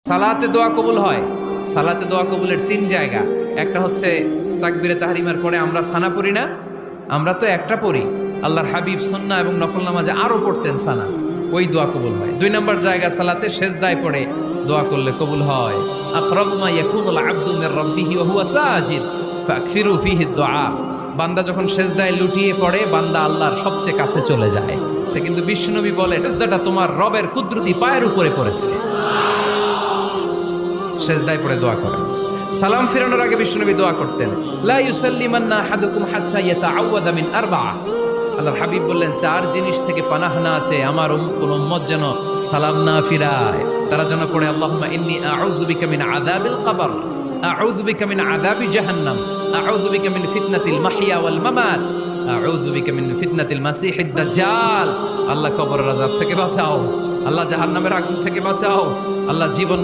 সালাতে দোয়া কবুল হয়। সালাতে দোয়া কবুলের 3 জায়গা। একটা হচ্ছে তাকবীরে তাহরিমার পরে আমরা সানা পড়ি না, আমরা তো একটা পড়ি। আল্লাহর হাবিব সুন্নাহ এবং নফল নামাজে আরো পড়তেন সানা, ওই দোয়া কবুল হয়। 2 নম্বর জায়গা সালাতে সেজদায় পড়ে দোয়া করলে কবুল হয়। আকরাবু মা ইয়াকুনুল আবদু মির রাব্বিহি ওয়া হুয়া সাজিদ ফাকসিরু ফীহি দুআ। বান্দা যখন সেজদায় লুটিয়ে পড়ে বান্দা আল্লাহর সবচেয়ে কাছে চলে যায়। কিন্তু বিশ্বনবী বলে সেজদাটা তোমার রবের কুদরতি পায়ের উপরে পড়েছে। সেজদায় পড়ে দোয়া করেন। সালাম ফিরানোর আগে বিশ্বনবী দোয়া করতেন, লা ইউসাল্লিমান্না আহাদুকুম হাত্তা ইয়াতাআওয়াযা মিন আরবা'a। আল্লাহর হাবিব বললেন 4 জিনিস থেকে পানাহ না আছে আমার কোন উম্মত যেন সালাম না ফিরায়। তারা যেন পড়ে আল্লাহুম্মা ইন্নী আউযু বিকা মিন আযাবিল কবর, আউযু বিকা মিন আযাবি জাহান্নাম, আউযু বিকা মিন ফিতনাতিল মাহইয়া ওয়াল মামাত, আউযু বিকা মিন ফিতনাতিল মাসিহিদ দাজ্জাল। আল্লাহ কবরের আযাব থেকে বাঁচাও, আল্লাহ জাহান্নামের আগুন থেকে বাঁচাও, আল্লাহ জীবন